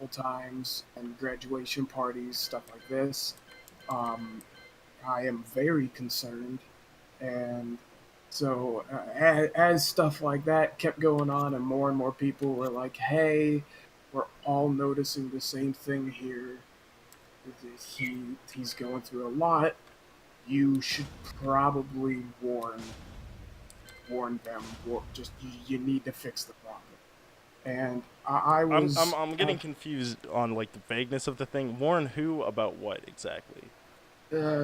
couple times and graduation parties, stuff like this. Um, I am very concerned, and so as stuff like that kept going on, and more people were like, "Hey, we're all noticing the same thing here. He's going through a lot. You should probably warn them. Just you need to fix the problem." And I was I'm getting confused on like the vagueness of the thing. Warn who about what exactly?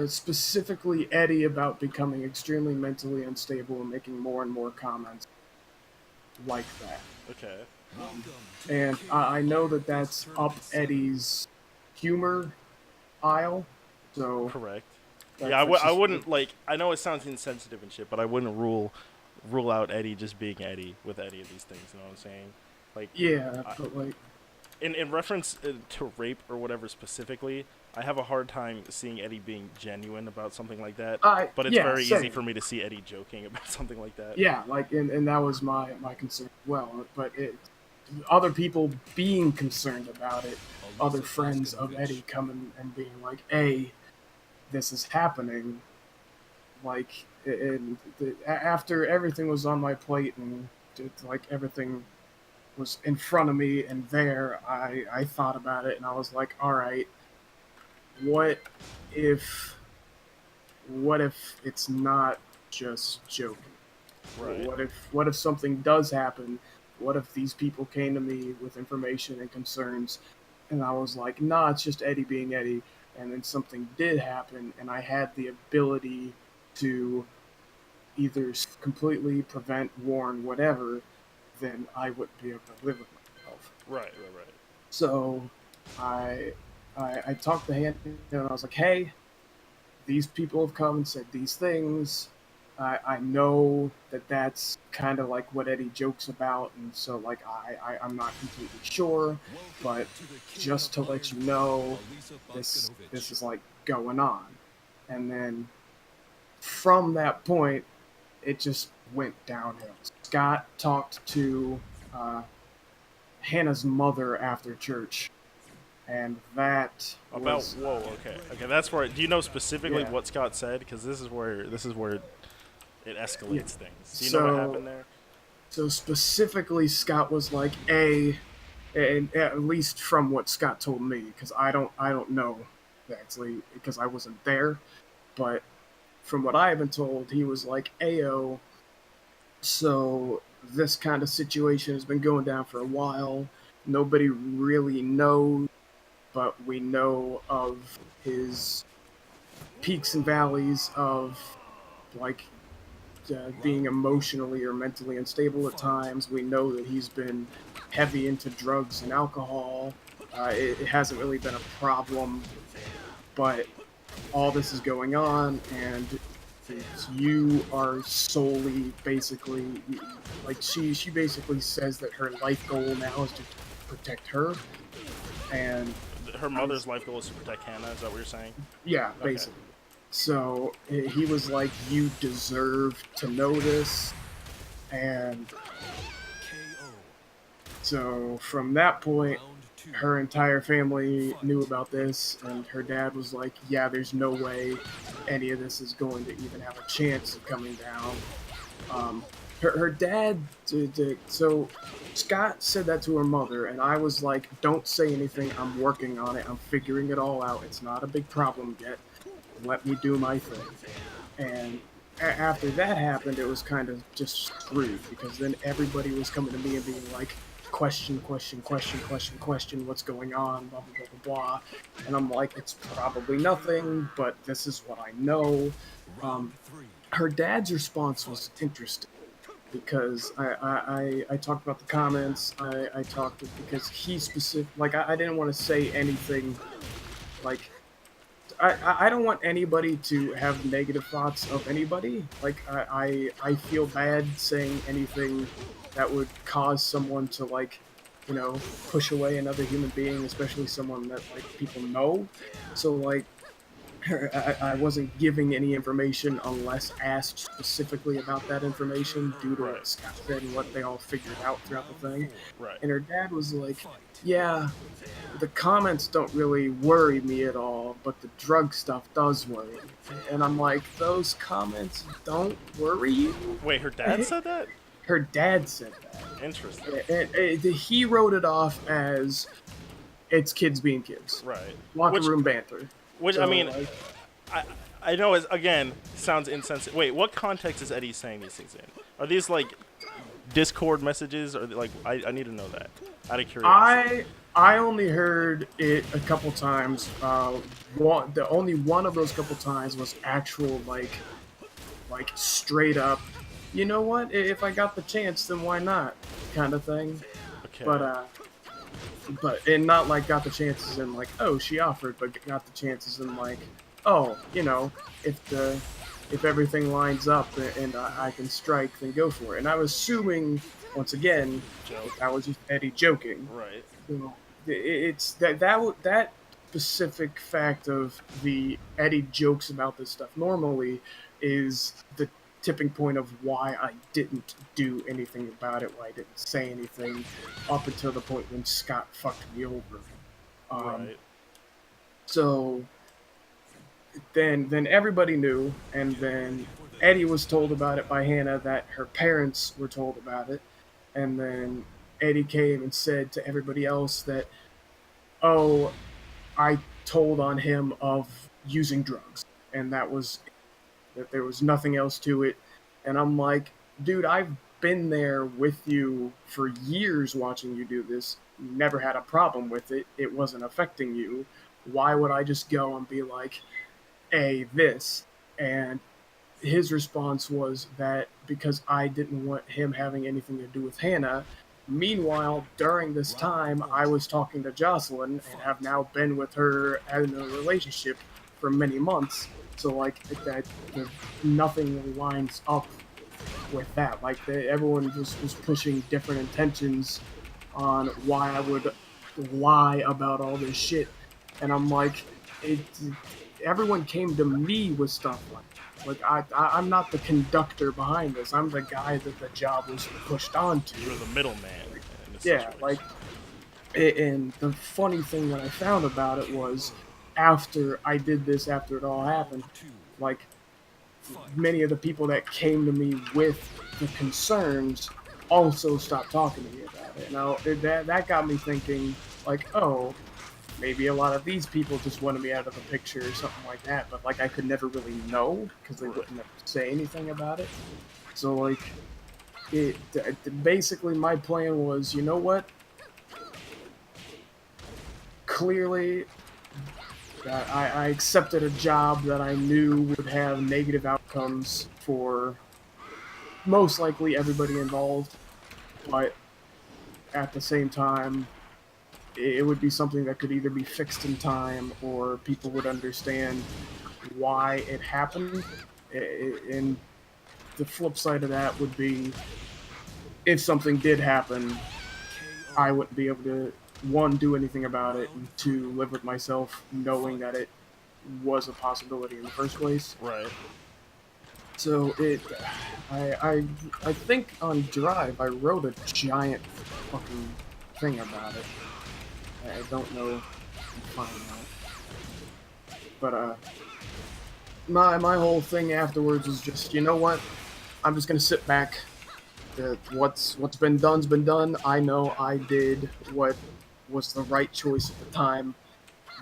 specifically Eddie about becoming extremely mentally unstable and making more and more comments like that. Okay. And I know that that's up Eddie's humor aisle, so Correct. Yeah, that's I just wouldn't like. I know it sounds insensitive and shit, but I wouldn't rule out Eddie just being Eddie with any of these things. You know what I'm saying? Like, yeah. I, But like, in reference to rape or whatever specifically, I have a hard time seeing Eddie being genuine about something like that. I But it's yeah, very easy same. for me to see Eddie joking about something like that. Yeah, like, and that was my concern as well. But other people being concerned about it, other friends of Eddie coming and being like, "Hey, this is happening." Like, and after everything was on my plate and like everything was in front of me and there, I thought about it and I was like, all right, what if what if it's not just joking? Right. What if something does happen? What if these people came to me with information and concerns and I was like, nah, it's just Eddie being Eddie, and then something did happen and I had the ability to either completely prevent, warn, whatever, then I wouldn't be able to live with myself. Right. Right. Right. So I I talked to Hannah and I was like, hey, these people have come and said these things. I know that that's kind of like what Eddie jokes about, and so like I'm not completely sure, but just to let you know, this is like going on, and then from that point, it just went downhill. Scott talked to uh, Hannah's mother after church, and that About was whoa. Okay. Okay. That's where. Do you know specifically yeah, what Scott said? Because this is where it yeah. escalates things. Do you know what So happened there? so specifically, Scott was like, "A," and at least from what Scott told me, because I don't know actually because I wasn't there, but from what I've been told, he was like, "Ayo, so this kind of situation has been going down for a while. Nobody really knows, but we know of his peaks and valleys of like being emotionally or mentally unstable at times. We know that he's been heavy into drugs and alcohol. It hasn't really been a problem, but all this is going on, and you are solely basically like she basically says that her life goal now is to protect her, and Her I mother's was life goal is to protect Hannah. Is that what you're saying? yeah, Okay. basically. So he was like, "You deserve to know this," and so from that point, her entire family knew about this, and her dad was like, "Yeah, there's no way any of this is going to even have a chance of coming down." Her dad, so Scott said that to her mother, and I was like, "Don't say anything. I'm working on it. I'm figuring it all out. It's not a big problem yet. Let me do my thing." And after that happened, it was kind of just screwed because then everybody was coming to me and being like, question, question, question, question, question, what's going on, blah, blah, blah, blah, blah. And I'm like, it's probably nothing, but this is what I know. Um, her dad's response was interesting because I talked about the comments. I talked because he specific like I didn't want to say anything like I don't want anybody to have negative thoughts of anybody. Like I feel bad saying anything that would cause someone to like, push away another human being, especially someone that like people know. So like I wasn't giving any information unless asked specifically about that information due to Right. what Scott said and what they all figured out throughout the thing. Right. And her dad was like, yeah, the comments don't really worry me at all, but the drug stuff does worry me. And I'm like, those comments don't worry you? Wait, her dad said that? Her dad said that. Interesting. And he wrote it off as it's kids being kids. Right. Locker room banter. Which So, I mean, like, I know is again sounds insensitive. Wait, what context is Eddie saying these things in? Are these like Discord messages, or like I need to know that out of curiosity. I only heard it a couple times. The only one of those couple times was actual like straight up. You know what? If I got the chance, then why not? Kind of thing. Okay. But and not like got the chances in like, oh, she offered, but got the chances in like, oh, you know, if everything lines up and I can strike, then go for it. And I was assuming once again that was just Eddie joking. Right. You know, it's that specific fact of the Eddie jokes about this stuff normally is the tipping point of why I didn't do anything about it, why I didn't say anything up until the point when Scott fucked me over. Right. So then everybody knew, and then Eddie was told about it by Hannah that her parents were told about it, and then Eddie came and said to everybody else that, oh, I told on him of using drugs, and that there was nothing else to it. And I'm like, dude, I've been there with you for years watching you do this. Never had a problem with it. It wasn't affecting you. Why would I just go and be like, hey, this? And his response was that because I didn't want him having anything to do with Hannah. Meanwhile, during this time, I was talking to Jocelyn and have now been with her in a relationship for many months. So like nothing lines up with that. Like everyone just was pushing different intentions on why I would lie about all this shit, and I'm like, it. Everyone came to me with stuff like I'm not the conductor behind this. I'm the guy that the job was pushed onto. You're the middleman. Yeah, like, and the funny thing that I found about it was after I did this, after it all happened, like many of the people that came to me with the concerns also stopped talking to me about it. Now that got me thinking, like, oh, maybe a lot of these people just wanted me out of the picture or something like that. But like, I could never really know because they wouldn't say anything about it. So like, basically my plan was, you know what? Clearly, I accepted a job that I knew would have negative outcomes for most likely everybody involved, but at the same time, it would be something that could either be fixed in time or people would understand why it happened. And the flip side of that would be if something did happen, I wouldn't be able to, one, do anything about it, and two, live with myself knowing that it was a possibility in the first place. Right. So I think on Drive I wrote a giant fucking thing about it. I don't know if I can find that. But my whole thing afterwards is just, you know what? I'm just gonna sit back. What's been done's been done. I know I did what was the right choice at the time,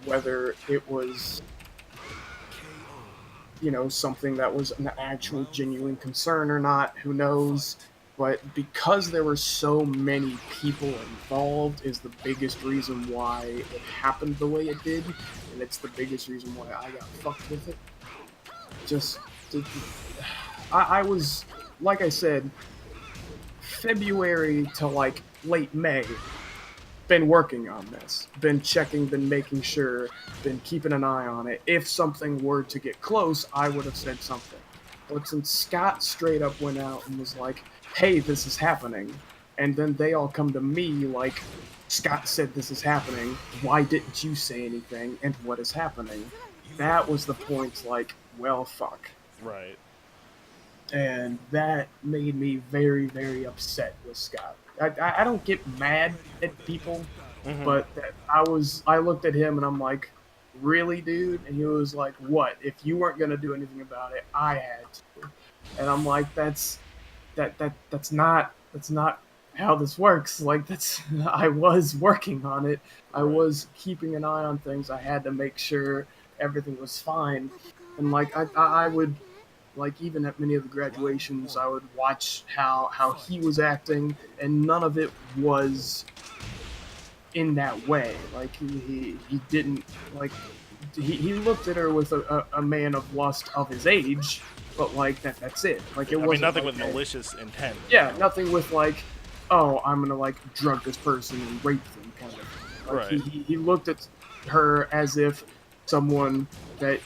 whether it was, you know, something that was an actual genuine concern or not, who knows. But because there were so many people involved is the biggest reason why it happened the way it did, and it's the biggest reason why I got fucked with it. Just, I was, like I said, February to like late May, been working on this, been checking, been making sure, been keeping an eye on it. If something were to get close, I would have said something. But since Scott straight up went out and was like, hey, this is happening, and then they all come to me like, Scott said this is happening, why didn't you say anything, and what is happening? that was the point, like, well, fuck. Right. And that made me very, very upset with Scott. I don't get mad at people, Mm-hmm. but I looked at him and I'm like, really, dude? And he was like, what? If you weren't gonna do anything about it, I had to. And I'm like, that's not how this works. Like, that's I was working on it. I Right. was keeping an eye on things. I had to make sure everything was fine. And like I would, like, even at many of the graduations, I would watch how he was acting, and none of it was in that way. Like he didn't, like, he looked at her with a man of lust of his age, but like that's it. Like, it I mean, wasn't nothing like with malicious intent. yeah, nothing with like, oh, I'm gonna like drug this person and rape them kind of thing. Like Right. he looked at her as if someone that,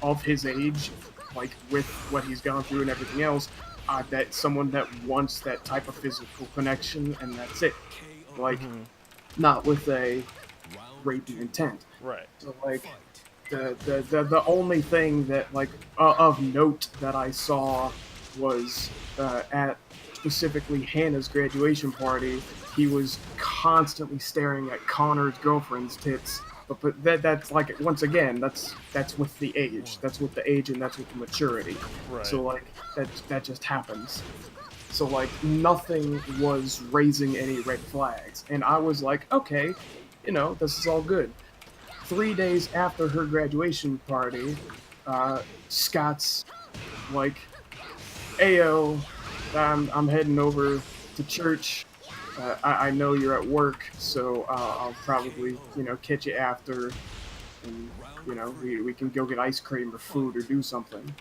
of his age, like with what he's gone through and everything else, that someone that wants that type of physical connection, and that's it. Like, Mm-hmm. not with a raping intent. Right. So like the only thing that, like, of note that I saw was at specifically Hannah's graduation party. He was constantly staring at Connor's girlfriend's tits. But that's like, once again, that's with the age. That's with the age, and that's with the maturity. Right. So like that just happens. So like nothing was raising any red flags, and I was like, okay, this is all good. 3 days after her graduation party, Scott's like, "Ayo, I'm heading over to church. I know you're at work, so I'll probably, catch you after, and we can go get ice cream or food or do something."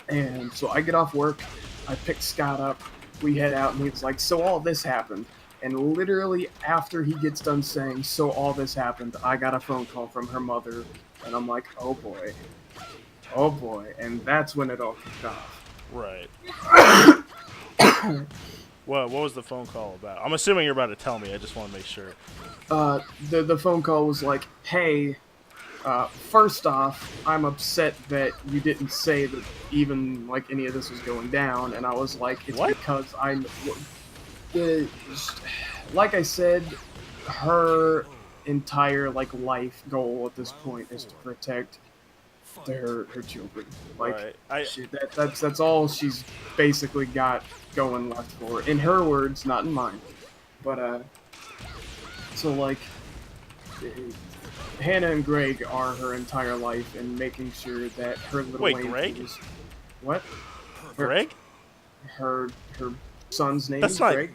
And so I get off work, I pick Scott up, we head out, and he's like, "So all this happened." And literally after he gets done saying, "So all this happened," I got a phone call from her mother, and I'm like, oh boy, and that's when it all kicked off. Right. What was the phone call about? I'm assuming you're about to tell me. I just want to make sure. The phone call was like, "Hey, first off, I'm upset that you didn't say that even like any of this was going down," and I was like, "It's What? because the, like I said, her entire like life goal at this point is to protect her children. Like, Right. that's all she's basically got going left for her. In her words, not in mine. But so like, Hannah and Greg are her entire life, and making sure that her little Wait, angel Greg? is what? Greg? Her son's name That's is not Greg.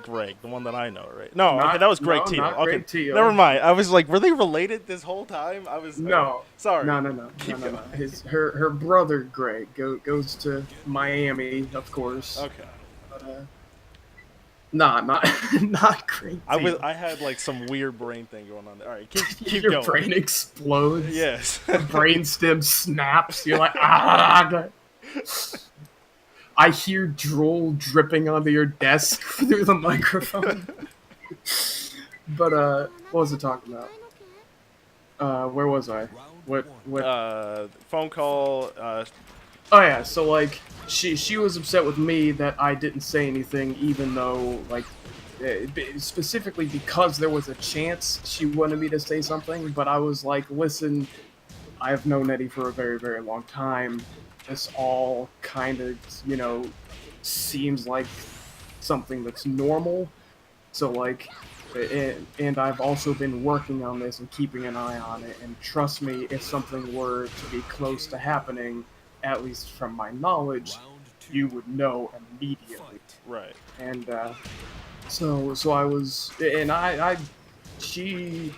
Greg, the one that I know, right? No, Not, okay, that was Greg no, Teal. not Okay, Greg Teal. never mind. I was like, were they related this whole time? No. Okay. Sorry. No. Her brother Greg goes to Miami, of course. Okay. But, not not Greg Teal. I had like some weird brain thing going on there. All right, keep Your going. brain explodes. Yes. The brainstem snaps. You're like, ah. I hear drool dripping onto your desk through the microphone. But what was it talking about? Where was I? What? Phone call. Oh yeah, so like she was upset with me that I didn't say anything, even though like specifically because there was a chance she wanted me to say something. But I was like, listen, I've known Eddie for a very, very long time. This all kind of, seems like something that's normal. So like, and I've also been working on this and keeping an eye on it. And trust me, if something were to be close to happening, at least from my knowledge, you would know immediately. Right. And so I was, and she,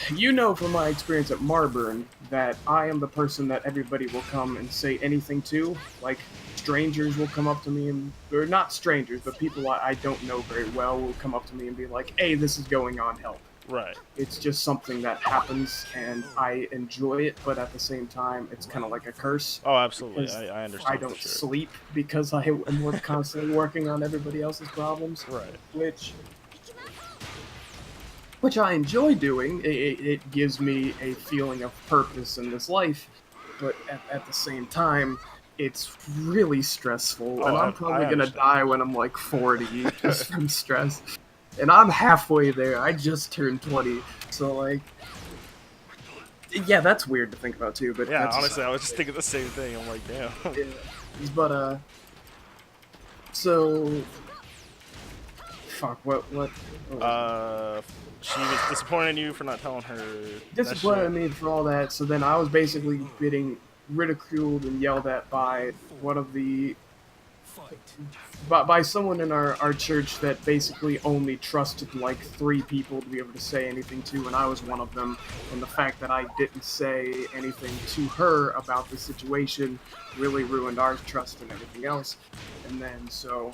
from my experience at Marburn, that I am the person that everybody will come and say anything to. Like, strangers will come up to me, or not strangers, but people I don't know very well will come up to me and be like, "Hey, this is going on, help." Right. It's just something that happens, and I enjoy it, but at the same time, it's kind of like a curse. Oh, absolutely. I understand. I don't for sure. sleep because I am constantly working on everybody else's problems. Right. Which, which I enjoy doing. It gives me a feeling of purpose in this life, but at the same time, it's really stressful, Oh, and I'm I probably gonna understand. die when I'm like 40 just from stress. And I'm halfway there. I just turned 20, so like, yeah, that's weird to think about too. But Yeah, that's a honestly, side I was just thing. thinking the same thing. I'm like, damn. Yeah. But so fuck. What was it? uh, she was disappointed in you for not telling her that Disappointed shit. in me for all that. So then I was basically getting ridiculed and yelled at by one of the by someone in our church that basically only trusted like 3 people to be able to say anything to, and I was one of them. And the fact that I didn't say anything to her about the situation really ruined our trust and everything else. And then so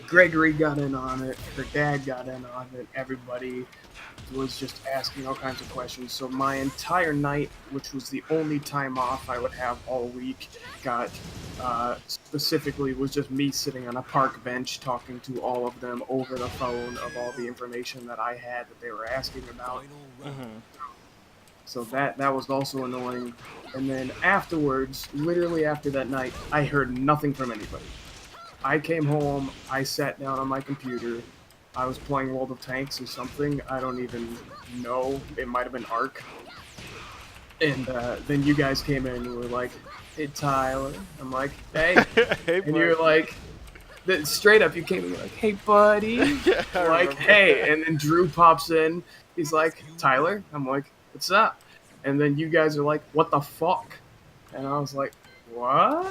Gregory got in on it, her dad got in on it, everybody was just asking all kinds of questions. So my entire night, which was the only time off I would have all week, got specifically was just me sitting on a park bench talking to all of them over the phone of all the information that I had that they were asking about. Mm-hmm. So that was also annoying. And then afterwards, literally after that night, I heard nothing from anybody. I came home, I sat down on my computer, I was playing World of Tanks or something, I don't even know, it might have been Ark, and then you guys came in and were like, hey Tyler, I'm like, hey, Hey, and bud. you're like, straight up you came in, you're like, hey buddy, Yeah, I like, remember. hey, and then Drew pops in, he's like, Tyler, I'm like, what's up? And then you guys are like, what the fuck? And I was like, what?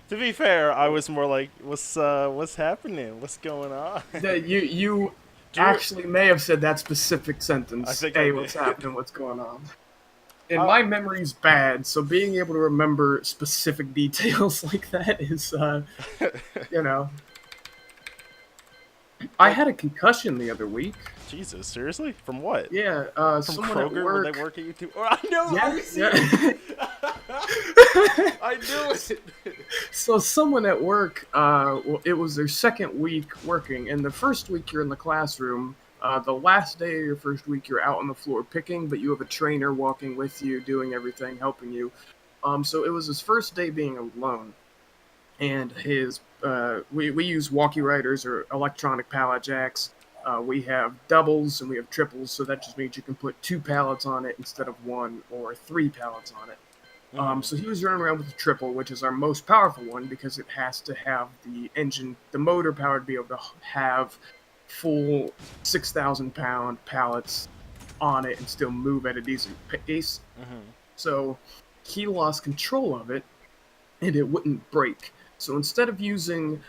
To be fair, I was more like, what's happening? What's going on? That you Drew, actually may have said that specific I sentence. think I Hey, did. what's happening? What's going on? And uh, my memory's bad, so being able to remember specific details like that is, you know, I like, had a concussion the other week. Jesus, seriously? From what? Yeah, From someone at Kroger when they work. work at you too? Oh, I know. Yeah, I see yeah. it. I knew it. So someone at work, well, it was their second week working, and the first week you're in the classroom. The last day of your first week, you're out on the floor picking, but you have a trainer walking with you, doing everything, helping you. So it was his first day being alone, and we use walkie riders or electronic pallet jacks. We have doubles and we have triples, so that just means you can put 2 pallets on it instead of one, or 3 pallets on it. Mm-hmm. So he was running around with the triple, which is our most powerful one because it has to have the engine, the motor power to be able to have full 6,000 pound pallets on it and still move at a decent pace. Mm-hmm. So he lost control of it and it wouldn't break. So instead of using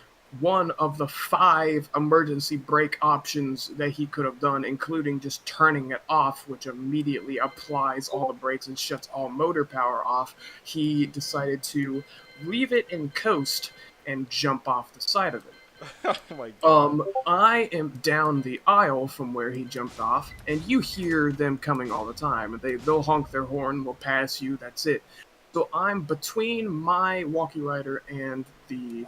one of the 5 emergency brake options that he could have done, including just turning it off, which immediately applies all the brakes and shuts all motor power off, he decided to leave it in coast and jump off the side of it. Oh my god. I am down the aisle from where he jumped off, and you hear them coming all the time. They'll honk their horn, they'll pass you, that's it. So I'm between my walkie rider and the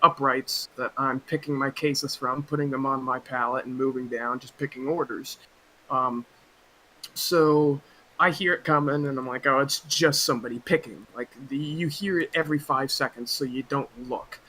uprights that I'm picking my cases from, putting them on my pallet and moving down, just picking orders. Um, so I hear it coming, and I'm like, oh, it's just somebody picking. Like you hear it every 5 seconds, so you don't look.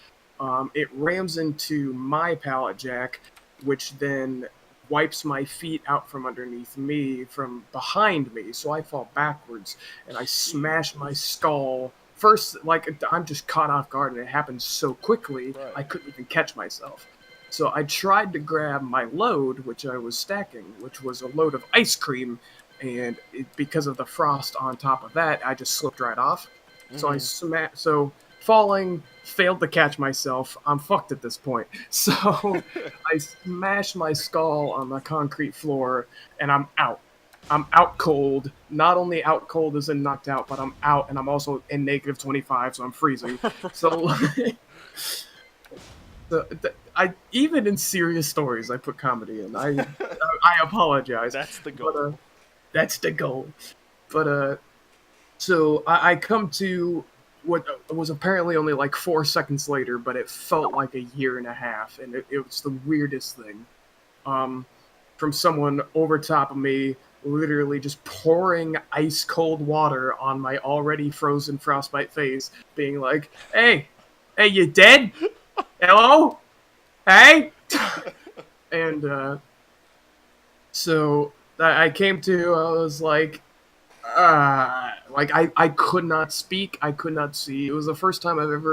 It rams into my pallet jack, which then wipes my feet out from underneath me, from behind me, so I fall backwards and I smash my skull. First, like I'm just caught off guard, and it happens so quickly Right. I couldn't even catch myself. So I tried to grab my load, which I was stacking, which was a load of ice cream, and because of the frost on top of that, I just slipped right off. So Mm-hmm. so falling, failed to catch myself. I'm fucked at this point. So I smashed my skull on the concrete floor, and I'm out. I'm out cold. Not only out cold as in knocked out, but I'm out, and I'm also in -25, so I'm freezing. So, I even in serious stories, I put comedy in. I apologize, That's the but goal. that's the goal. But so I come to what was apparently only like 4 seconds later, but it felt like a year and a half, and it was the weirdest thing. Um, from someone over top of me, literally just pouring ice cold water on my already frozen frostbite face, being like, "Hey, hey, you dead? Hello? Hey?" And so I came to, I was like I could not speak, I could not see. It was the first time I've ever